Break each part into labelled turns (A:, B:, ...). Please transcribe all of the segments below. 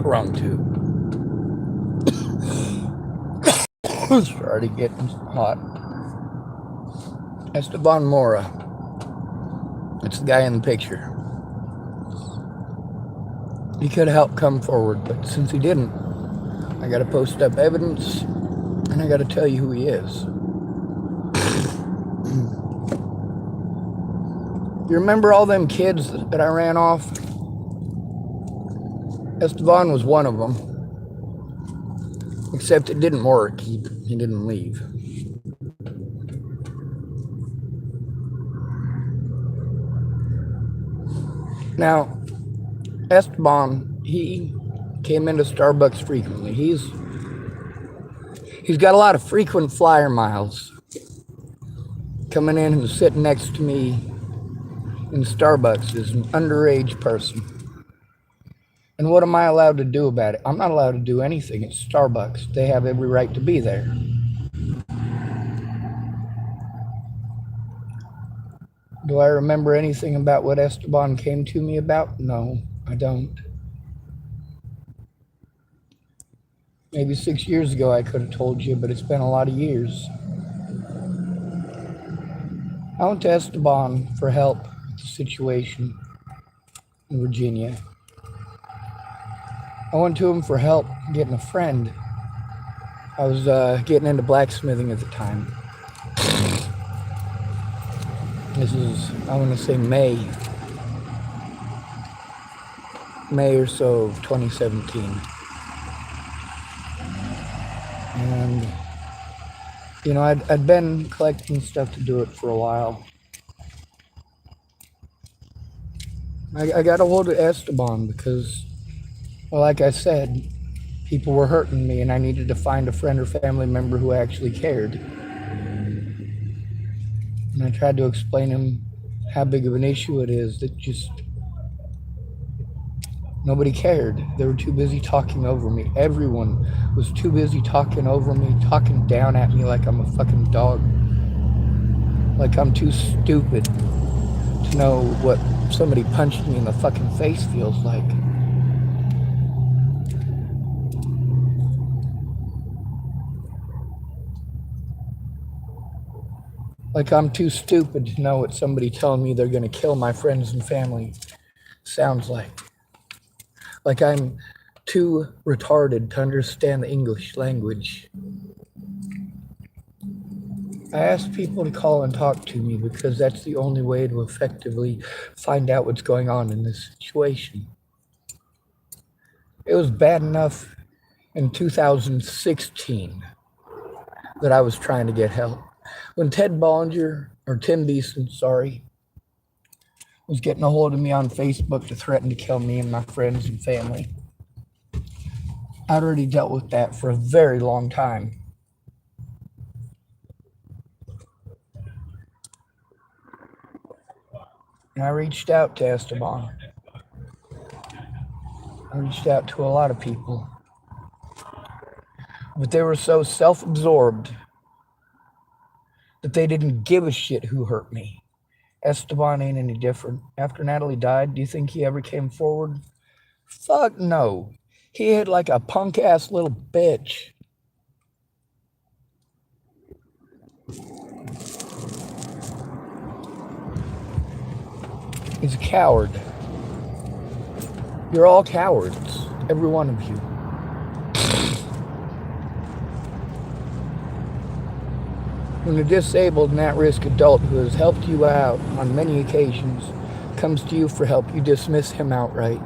A: Wrong tube. It's already getting hot. Estevan Mora. It's the guy in the picture. He could have helped come forward, but since he didn't, I gotta post up evidence and I gotta tell you who he is. You remember all them kids that I ran off? Estevan was one of them. Except it didn't work. He didn't leave. Now, Esteban, he came into Starbucks frequently. He's got a lot of frequent flyer miles. Coming in and sitting next to me in Starbucks is an underage person. And what am I allowed to do about it? I'm not allowed to do anything. It's Starbucks. They have every right to be there. Do I remember anything about what Esteban came to me about? No, I don't. Maybe 6 years ago I could have told you, but it's been a lot of years. I went to Esteban for help with the situation in Virginia. I went to him for help getting a friend. I was getting into blacksmithing at the time. This is, I want to say May or so of 2017. And, you know, I'd been collecting stuff to do it for a while. I got a hold of Esteban because, well, like I said, people were hurting me and I needed to find a friend or family member who actually cared. And I tried to explain to him how big of an issue it is that just nobody cared. They were too busy talking over me. Everyone was too busy talking over me, talking down at me like I'm a fucking dog. Like I'm too stupid to know what somebody punching me in the fucking face feels like. Like I'm too stupid to know what somebody telling me they're gonna kill my friends and family sounds like. Like I'm too retarded to understand the English language. I asked people to call and talk to me because that's the only way to effectively find out what's going on in this situation. It was bad enough in 2016 that I was trying to get help. When Tim Beeson, was getting a hold of me on Facebook to threaten to kill me and my friends and family. I'd already dealt with that for a very long time. And I reached out to Esteban. I reached out to a lot of people. But they were so self-absorbed that they didn't give a shit who hurt me. Esteban ain't any different. After Natalie died, do you think he ever came forward? Fuck no. He hit like a punk-ass little bitch. He's a coward. You're all cowards, every one of you. When a disabled and at-risk adult who has helped you out on many occasions comes to you for help, you dismiss him outright.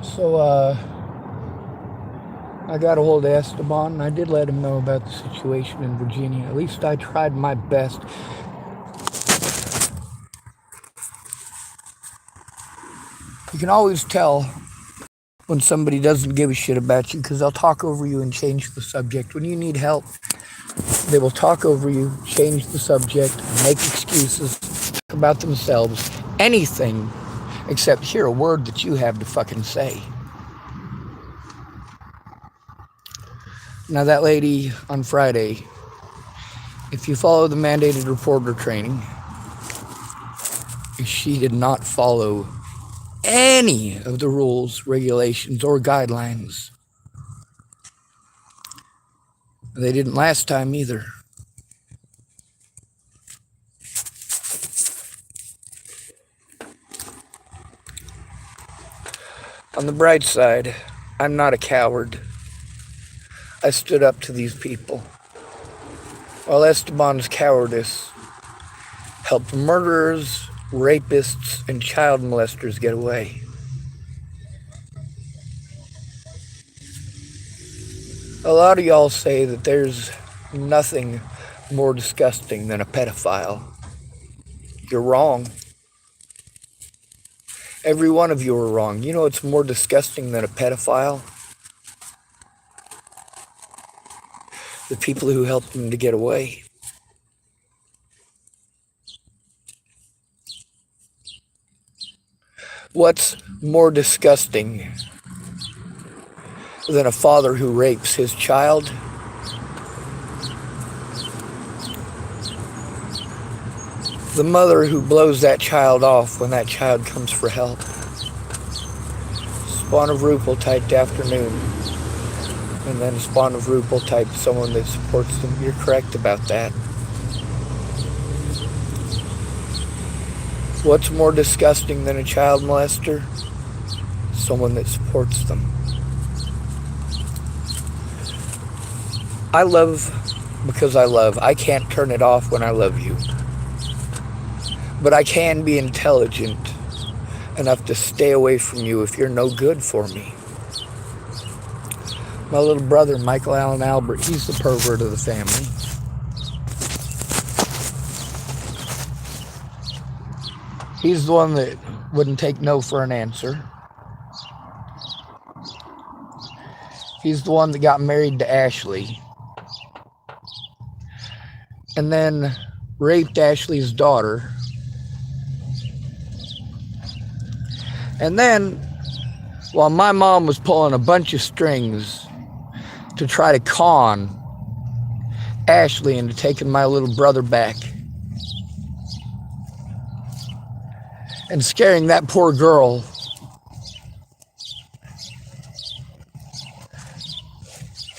A: So, I got a hold of Esteban and I did let him know about the situation in Virginia. At least I tried my best. You can always tell when somebody doesn't give a shit about you because they'll talk over you and change the subject. When you need help, They will talk over you, change the subject, make excuses, talk about themselves, anything except hear a word that you have to fucking say. Now that lady on Friday, if you follow the mandated reporter training, she did not follow any of the rules, regulations, or guidelines. They didn't last time either. On the bright side, I'm not a coward. I stood up to these people. While Esteban's cowardice helped murderers, rapists, and child molesters get away. A lot of y'all say that there's nothing more disgusting than a pedophile. You're wrong. Every one of you are wrong. You know what's more disgusting than a pedophile? The people who helped them to get away. What's more disgusting than a father who rapes his child? The mother who blows that child off when that child comes for help. Spawn of Rupel typed afternoon. And then Spawn of Rupel typed someone that supports them. You're correct about that. What's more disgusting than a child molester? Someone that supports them. I love because I love. I can't turn it off when I love you. But I can be intelligent enough to stay away from you if you're no good for me. My little brother, Michael Allen Albert, he's the pervert of the family. He's the one that wouldn't take no for an answer. He's the one that got married to Ashley. And then raped Ashley's daughter. And then, while my mom was pulling a bunch of strings to try to con Ashley into taking my little brother back and scaring that poor girl,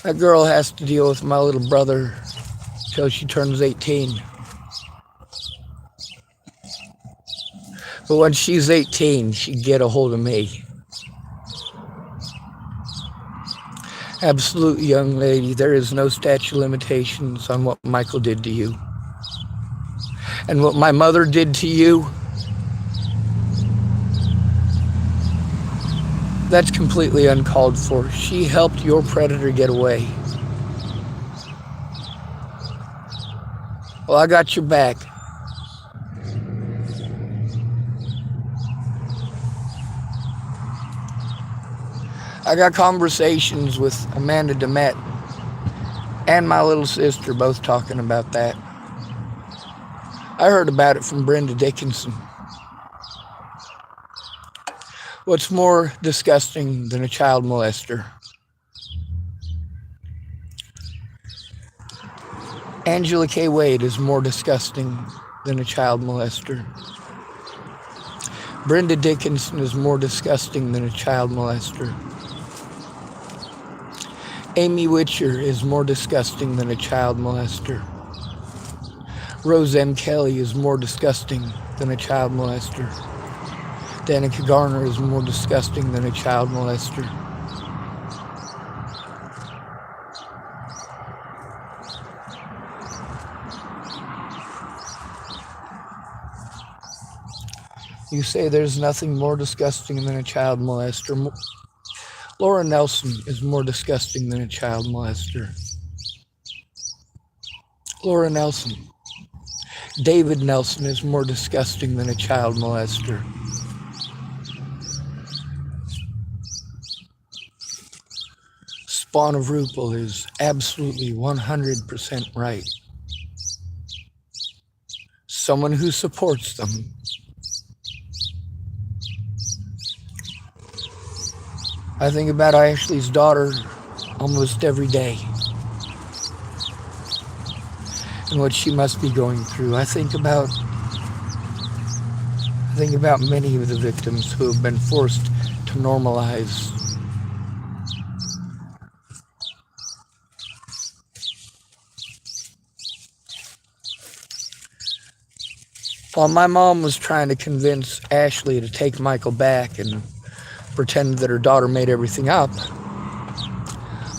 A: that girl has to deal with my little brother till she turns 18. But when she's 18, she'd get a hold of me. Absolutely, young lady, there is no statute of limitations on what Michael did to you. And what my mother did to you, that's completely uncalled for. She helped your predator get away. Well, I got your back. I got conversations with Amanda DeMette and my little sister both talking about that. I heard about it from Brenda Dickinson. What's more disgusting than a child molester? Angela K. Wade is more disgusting than a child molester. Brenda Dickinson is more disgusting than a child molester. Amy Witcher is more disgusting than a child molester. Rose M. Kelly is more disgusting than a child molester. Danica Garner is more disgusting than a child molester. You say there's nothing more disgusting than a child molester. Laura Nelson is more disgusting than a child molester. Laura Nelson. David Nelson is more disgusting than a child molester. Spawn of Rupel is absolutely 100% right. Someone who supports them. I think about Ashley's daughter almost every day and what she must be going through. I think about many of the victims who have been forced to normalize while my mom was trying to convince Ashley to take Michael back and pretend that her daughter made everything up,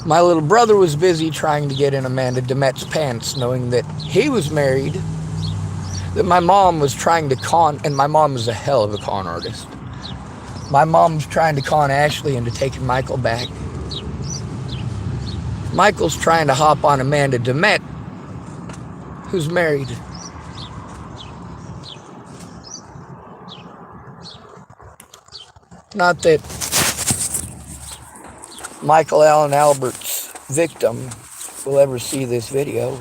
A: my little brother was busy trying to get in Amanda Demet's pants, knowing that he was married, that my mom was trying to con, and my mom is a hell of a con artist. My mom was trying to con Ashley into taking Michael back. Michael's trying to hop on Amanda Demet, who's married. Not that Michael Allen Albert's victim will ever see this video.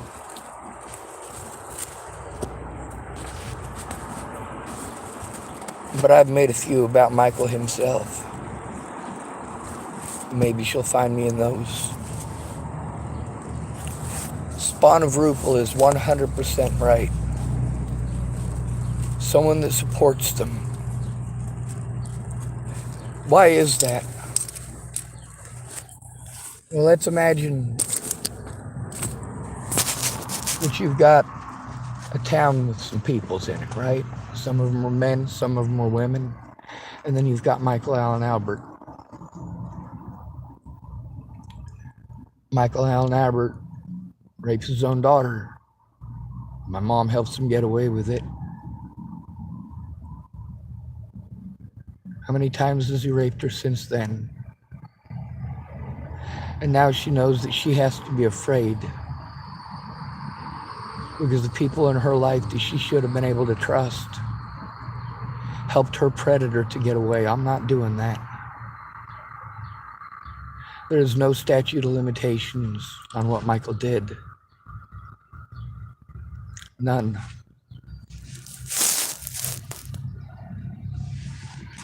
A: But I've made a few about Michael himself. Maybe she'll find me in those. Spawn of Rupel is 100% right. Someone that supports them. Why is that? Well, let's imagine that you've got a town with some peoples in it, right? Some of them are men, some of them are women. And then you've got Michael Allen Albert. Michael Allen Albert rapes his own daughter. My mom helps him get away with it. How many times has he raped her since then? And now she knows that she has to be afraid because the people in her life that she should have been able to trust helped her predator to get away. I'm not doing that. There is no statute of limitations on what Michael did. None.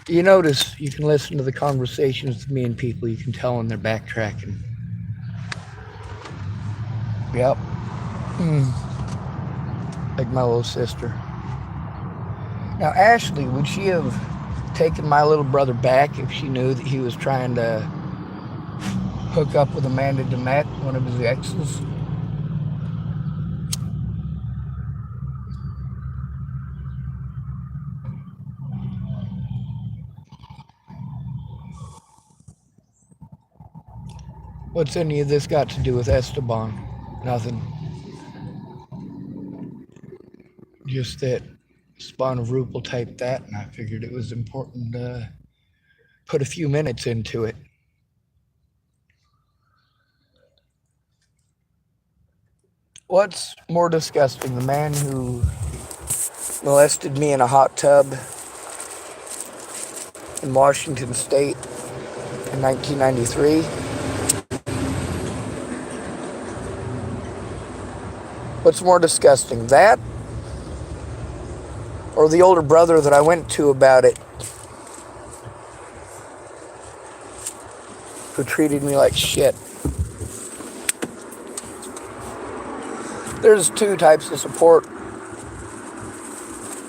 A: You notice, you can listen to the conversations with me and people, you can tell when they're backtracking. Yep. Like my little sister. Now, Ashley, would she have taken my little brother back if she knew that he was trying to hook up with Amanda Demet, one of his exes? What's any of this got to do with Esteban? Nothing. Just that Spawn of Rupel typed that, and I figured it was important to put a few minutes into it. What's more disgusting, the man who molested me in a hot tub in Washington State in 1993? What's more disgusting, that or the older brother that I went to about it, who treated me like shit? There's two types of support.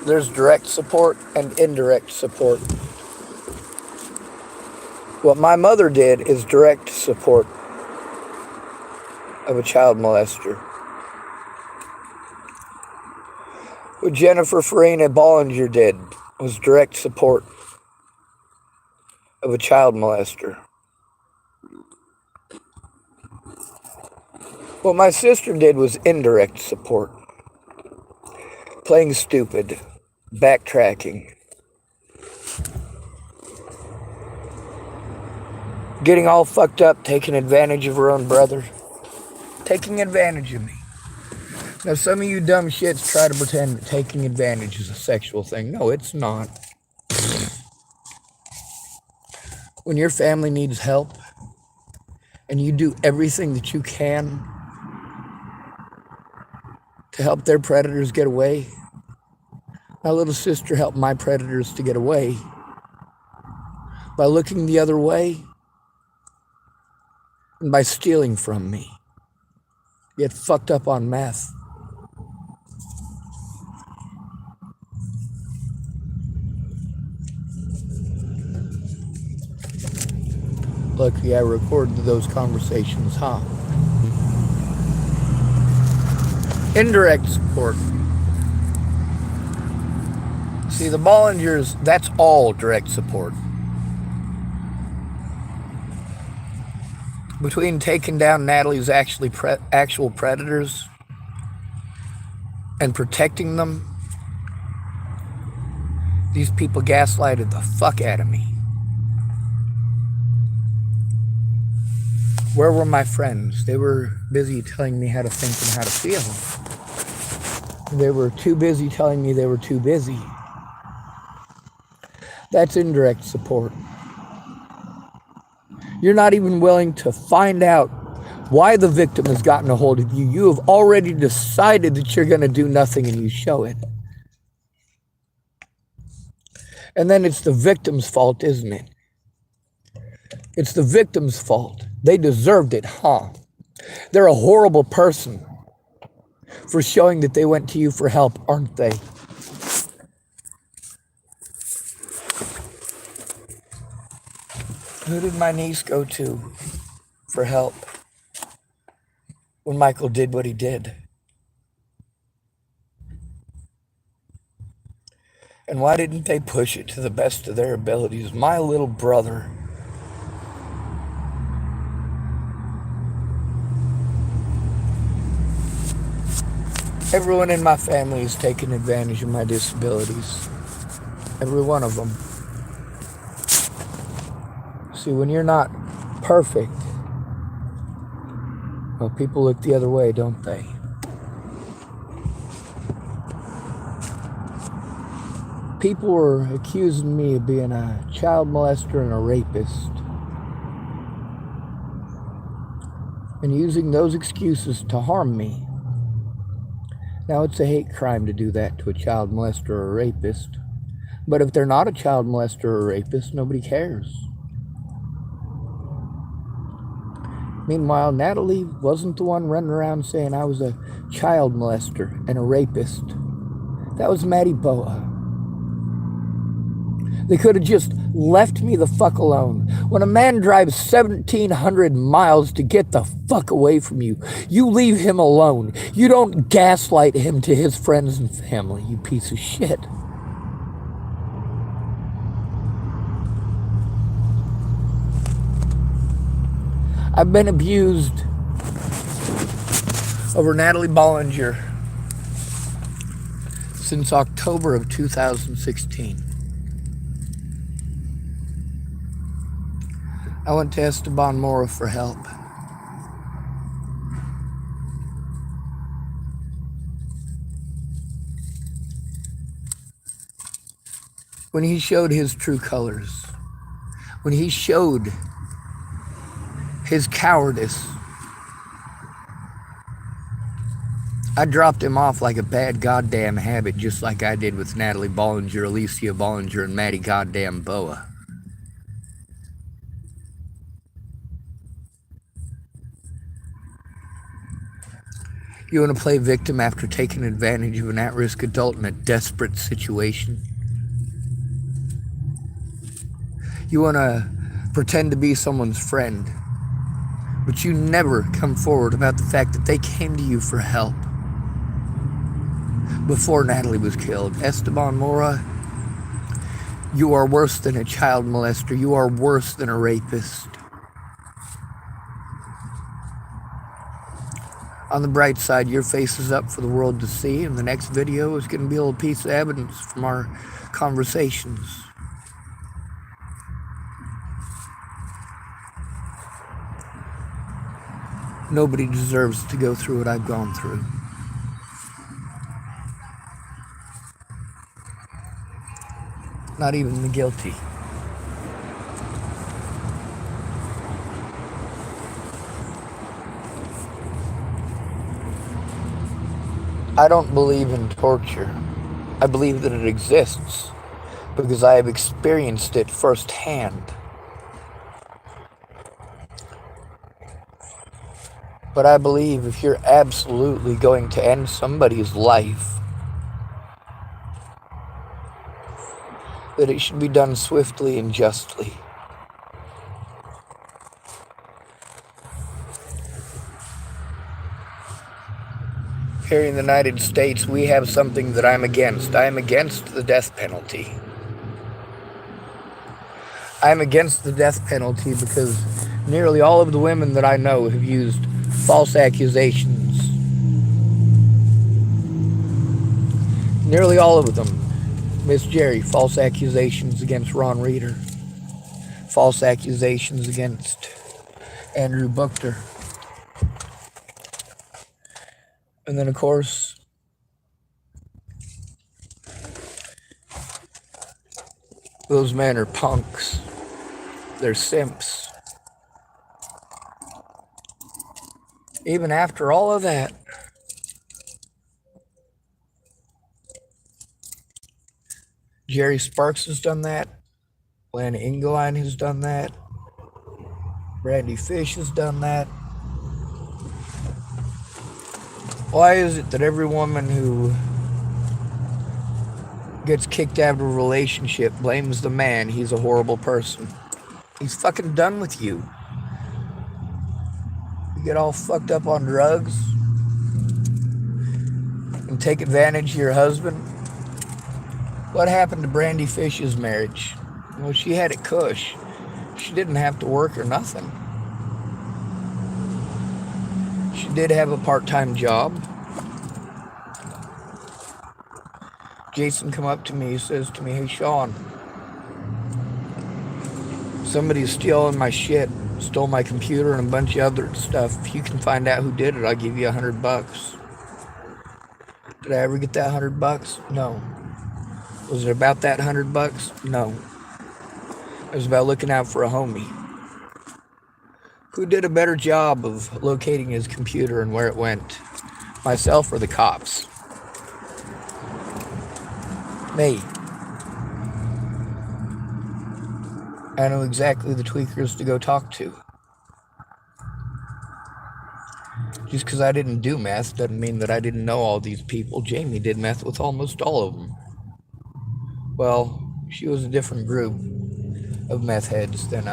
A: There's direct support and indirect support. What my mother did is direct support of a child molester. What Jennifer Farina Bollinger did was direct support of a child molester. What my sister did was indirect support. Playing stupid, backtracking, getting all fucked up, taking advantage of her own brother, taking advantage of me. Now, some of you dumb shits try to pretend that taking advantage is a sexual thing. No, it's not. When your family needs help and you do everything that you can to help their predators get away. My little sister helped my predators to get away by looking the other way and by stealing from me. Get fucked up on meth. Luckily, I recorded those conversations, huh? Indirect support. See, the Bollingers, that's all direct support. Between taking down Natalie's actual predators and protecting them, these people gaslighted the fuck out of me. Where were my friends? They were busy telling me how to think and how to feel. They were too busy telling me they were too busy. That's indirect support. You're not even willing to find out why the victim has gotten a hold of you. You have already decided that you're going to do nothing, and you show it. And then it's the victim's fault, isn't it? It's the victim's fault. They deserved it, huh? They're a horrible person for showing that they went to you for help, aren't they? Who did my niece go to for help when Michael did what he did? And why didn't they push it to the best of their abilities? My little brother. Everyone in my family has taken advantage of my disabilities. Every one of them. See, when you're not perfect, well, people look the other way, don't they? People were accusing me of being a child molester and a rapist, and using those excuses to harm me. Now, it's a hate crime to do that to a child molester or a rapist, but if they're not a child molester or a rapist, nobody cares. Meanwhile, Natalie wasn't the one running around saying I was a child molester and a rapist. That was Maddie Boa. They could have just left me the fuck alone. When a man drives 1,700 miles to get the fuck away from you, you leave him alone. You don't gaslight him to his friends and family, you piece of shit. I've been abused over Natalie Bollinger since October of 2016. I went to Estevan Mora for help. When he showed his true colors, when he showed his cowardice, I dropped him off like a bad goddamn habit, just like I did with Natalie Bollinger, Alicia Bollinger, and Maddie goddamn Boa. You want to play victim after taking advantage of an at-risk adult in a desperate situation? You want to pretend to be someone's friend, but you never come forward about the fact that they came to you for help before Natalie was killed. Estevan Mora, you are worse than a child molester. You are worse than a rapist. On the bright side, your face is up for the world to see, and the next video is going to be a little piece of evidence from our conversations. Nobody deserves to go through what I've gone through. Not even the guilty. I don't believe in torture. I believe that it exists because I have experienced it firsthand. But I believe if you're absolutely going to end somebody's life, that it should be done swiftly and justly. Here in the United States, we have something that I'm against. I am against the death penalty. I'm against the death penalty because nearly all of the women that I know have used false accusations. Nearly all of them. Miss Jerry, false accusations against Ron Reeder. False accusations against Andrew Buchter. And then, of course, those men are punks. They're simps. Even after all of that, Jerry Sparks has done that. Lana Ingeline has done that. Brandy Fish has done that. Why is it that every woman who gets kicked out of a relationship blames the man? He's a horrible person. He's fucking done with you. You get all fucked up on drugs and take advantage of your husband. What happened to Brandy Fish's marriage? Well, she had it cush. She didn't have to work or nothing. She did have a part-time job. Jason come up to me, he says to me, "Hey Sean, somebody's stealing my shit, stole my computer and a bunch of other stuff. If you can find out who did it, I'll give you $100. Did I ever get that $100? No. Was it about that $100? No. It was about looking out for a homie. Who did a better job of locating his computer and where it went? Myself or the cops? Me. I know exactly the tweakers to go talk to. Just because I didn't do meth doesn't mean that I didn't know all these people. Jamie did meth with almost all of them. Well, she was a different group of meth heads than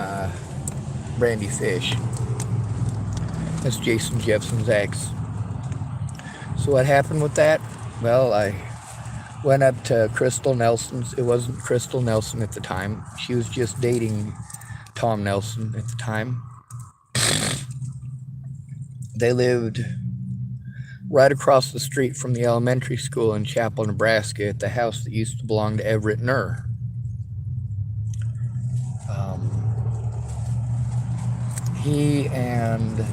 A: Brandy Fish. That's Jason Jeffson's ex. So what happened with that? Well, I went up to Crystal Nelson's. It wasn't Crystal Nelson at the time. She was just dating Tom Nelson at the time. They lived right across the street from the elementary school in Chapel, Nebraska, at the house that used to belong to Everett Nur. He and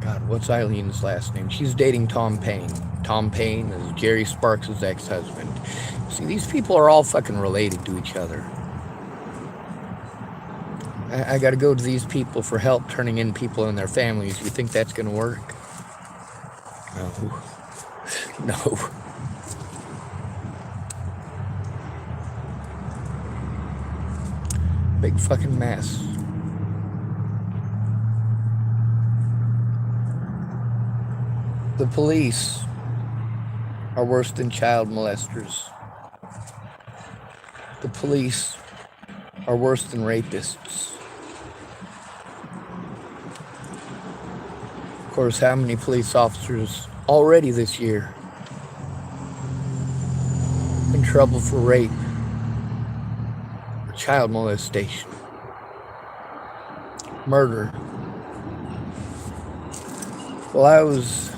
A: God, what's Eileen's last name? She's dating Tom Payne. Tom Payne is Jerry Sparks' ex-husband. See, these people are all fucking related to each other. I gotta go to these people for help turning in people in their families. You think that's gonna work? No. No. Big fucking mess. The police are worse than child molesters. The police are worse than rapists. Of course, how many police officers already this year in trouble for rape or child molestation, murder? Well, I was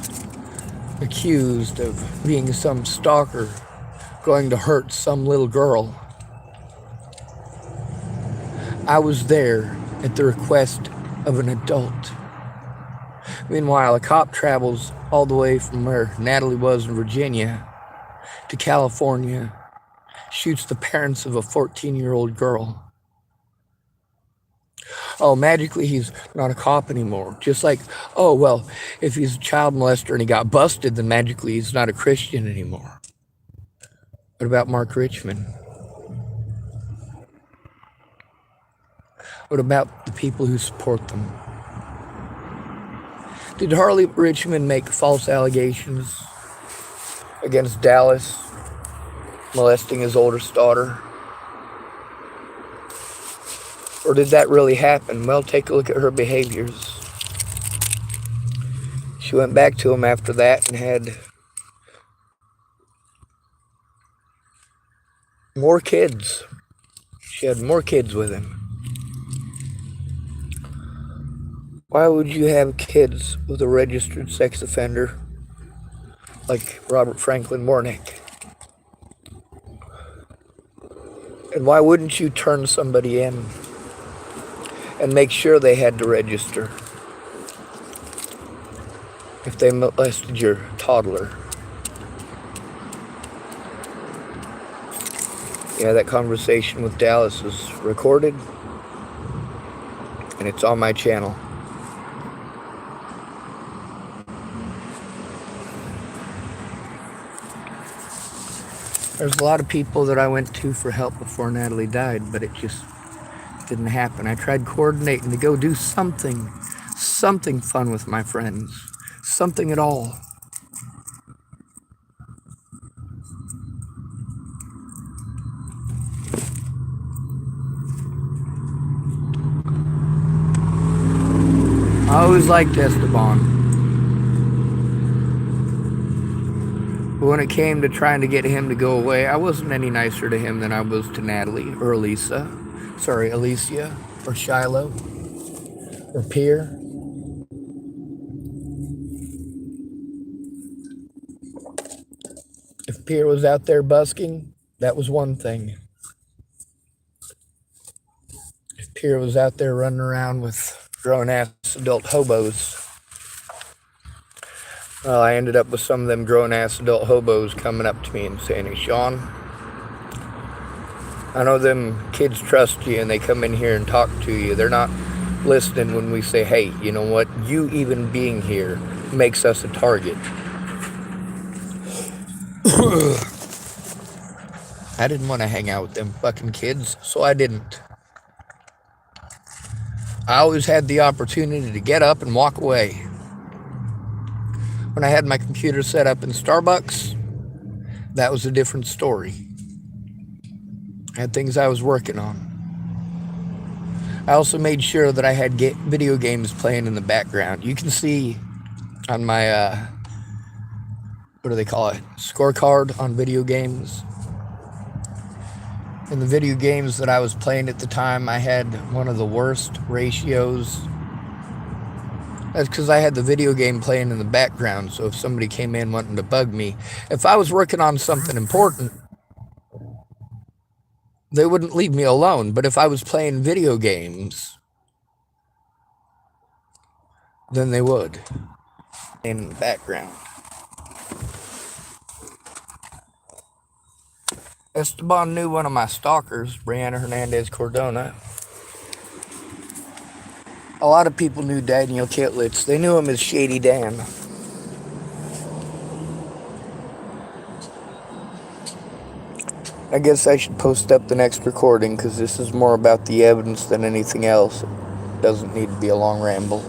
A: accused of being some stalker going to hurt some little girl. I was there at the request of an adult. Meanwhile, a cop travels all the way from where Natalie was in Virginia to California, shoots the parents of a 14-year-old girl. Oh, magically he's not a cop anymore. Just like, oh, well, if he's a child molester and he got busted, then magically he's not a Christian anymore. What about Mark Richmond? What about the people who support them? Did Harley Richmond make false allegations against Dallas, molesting his oldest daughter? Or did that really happen? Well, take a look at her behaviors. She went back to him after that and had more kids. She had more kids with him. Why would you have kids with a registered sex offender like Robert Franklin Warnick? And why wouldn't you turn somebody in and make sure they had to register if they molested your toddler? Yeah, that conversation with Dallas was recorded, and it's on my channel. There's a lot of people that I went to for help before Natalie died, but it just didn't happen. I tried coordinating to go do something fun with my friends, something at all. I always liked Estevan. But when it came to trying to get him to go away, I wasn't any nicer to him than I was to Natalie or Alicia, or Shiloh, or Pierre. If Pierre was out there busking, that was one thing. If Pierre was out there running around with grown-ass adult hobos, well, I ended up with some of them grown-ass adult hobos coming up to me and saying, "Hey, Sean, I know them kids trust you and they come in here and talk to you. They're not listening when we say, hey, you know what? You even being here makes us a target." I didn't want to hang out with them fucking kids, so I didn't. I always had the opportunity to get up and walk away. When I had my computer set up in Starbucks, that was a different story. I had things I was working on. I also made sure that I had video games playing in the background. You can see on my, what do they call it? Scorecard on video games. In the video games that I was playing at the time, I had one of the worst ratios. That's because I had the video game playing in the background, so if somebody came in wanting to bug me, if I was working on something important, they wouldn't leave me alone. But if I was playing video games, then they would. In the background. Esteban knew one of my stalkers, Brianna Hernandez Cordona. A lot of people knew Daniel Kitlitz. They knew him as Shady Dan. I guess I should post up the next recording because this is more about the evidence than anything else. It doesn't need to be a long ramble.